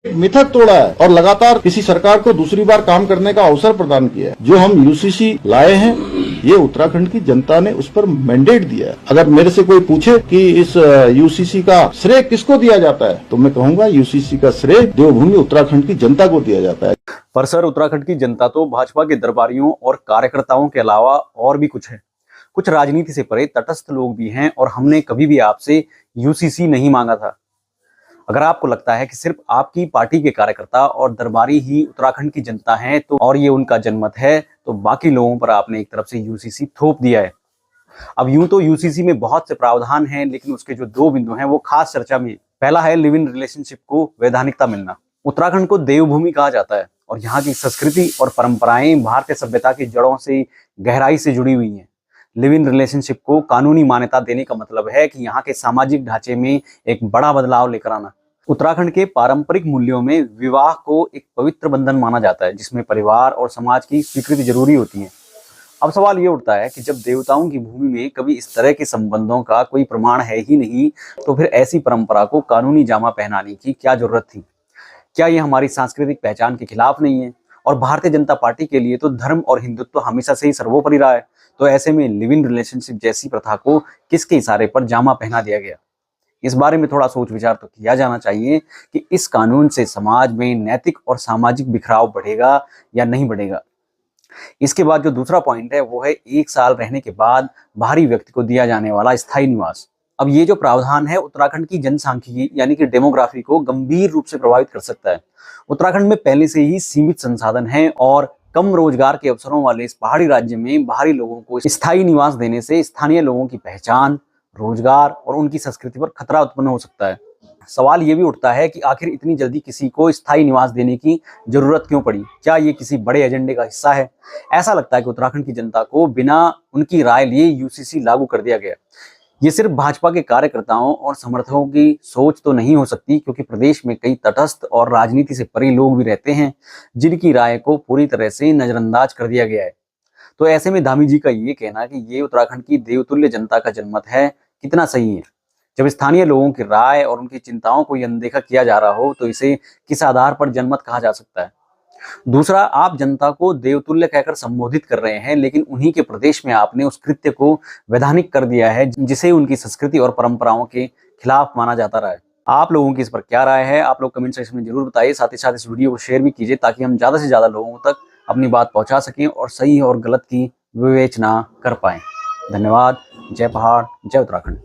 मिथक तोड़ा है और लगातार किसी सरकार को दूसरी बार काम करने का अवसर प्रदान किया है। जो हम यूसीसी लाए हैं, ये उत्तराखंड की जनता ने उस पर मैंडेट दिया है। अगर मेरे से कोई पूछे कि इस यूसीसी का श्रेय किसको दिया जाता है, तो मैं कहूंगा यूसीसी का श्रेय देवभूमि उत्तराखंड की जनता को दिया जाता है। पर सर, उत्तराखंड की जनता तो भाजपा के दरबारियों और कार्यकर्ताओं के अलावा और भी कुछ है। कुछ राजनीति से परे तटस्थ लोग भी हैं और हमने कभी भी आपसे यूसीसी नहीं मांगा था। अगर आपको लगता है कि सिर्फ आपकी पार्टी के कार्यकर्ता और दरबारी ही उत्तराखंड की जनता हैं तो और ये उनका जनमत है, तो बाकी लोगों पर आपने एक तरफ से यूसीसी थोप दिया है। अब यूं तो यूसीसी में बहुत से प्रावधान हैं, लेकिन उसके जो दो बिंदु हैं वो खास चर्चा में। पहला है लिव इन रिलेशनशिप को वैधानिकता मिलना। उत्तराखंड को देवभूमि कहा जाता है और यहाँ की संस्कृति और परंपराएं भारतीय सभ्यता की जड़ों से गहराई से जुड़ी हुई हैं। लिव इन रिलेशनशिप को कानूनी मान्यता देने का मतलब है कि यहाँ के सामाजिक ढांचे में एक बड़ा बदलाव लेकर आना। उत्तराखंड के पारंपरिक मूल्यों में विवाह को एक पवित्र बंधन माना जाता है, जिसमें परिवार और समाज की स्वीकृति जरूरी होती है। अब सवाल ये उठता है कि जब देवताओं की भूमि में कभी इस तरह के संबंधों का कोई प्रमाण है ही नहीं, तो फिर ऐसी परंपरा को कानूनी जामा पहनाने की क्या जरूरत थी? क्या ये हमारी सांस्कृतिक पहचान के खिलाफ नहीं है? और भारतीय जनता पार्टी के लिए तो धर्म और हिंदुत्व हमेशा से ही सर्वोपरि रहा है, तो ऐसे में लिव इन रिलेशनशिप जैसी प्रथा को किसके इशारे पर जामा पहना दिया गया? इस बारे में थोड़ा सोच विचार तो किया जाना चाहिए कि इस कानून से समाज में नैतिक और सामाजिक बिखराव बढ़ेगा या नहीं बढ़ेगा। इसके बाद जो दूसरा पॉइंट है वो है 1 साल रहने के बाद बाहरी व्यक्ति को दिया जाने वाला स्थायी निवास। अब ये जो प्रावधान है उत्तराखंड की जनसांख्यिकी यानी कि डेमोग्राफी को गंभीर रूप से प्रभावित कर सकता है। उत्तराखंड में पहले से ही सीमित संसाधन हैं और कम रोजगार के अवसरों वाले इस पहाड़ी राज्य में बाहरी लोगों को स्थायी निवास देने से स्थानीय लोगों की पहचान, रोजगार और उनकी संस्कृति पर खतरा उत्पन्न हो सकता है। सवाल ये भी उठता है कि आखिर इतनी जल्दी किसी को स्थायी निवास देने की जरूरत क्यों पड़ी? क्या ये किसी बड़े एजेंडे का हिस्सा है? ऐसा लगता है कि उत्तराखंड की जनता को बिना उनकी राय लिए यूसीसी लागू कर दिया गया। ये सिर्फ भाजपा के कार्यकर्ताओं और समर्थकों की सोच तो नहीं हो सकती, क्योंकि प्रदेश में कई तटस्थ और राजनीति से परे लोग भी रहते हैं जिनकी राय को पूरी तरह से नजरअंदाज कर दिया गया है। तो ऐसे में धामी जी का ये कहना कि ये उत्तराखंड की देवतुल्य जनता का जनमत है, कितना सही है? जब स्थानीय लोगों की राय और उनकी चिंताओं को अनदेखा किया जा रहा हो तो इसे किस आधार पर जनमत कहा जा सकता है? दूसरा, आप जनता को देवतुल्य कहकर संबोधित कर रहे हैं, लेकिन उन्हीं के प्रदेश में आपने उस कृत्य को वैधानिक कर दिया है जिसे उनकी संस्कृति और परंपराओं के खिलाफ माना जाता रहा है। आप लोगों की इस पर क्या राय है? आप लोग कमेंट सेक्शन में जरूर बताइए। साथ ही साथ इस वीडियो को शेयर भी कीजिए ताकि हम ज्यादा से ज्यादा लोगों तक अपनी बात पहुंचा सकें और सही और गलत की विवेचना कर पाए। धन्यवाद। जय पहाड़, जय उत्तराखंड।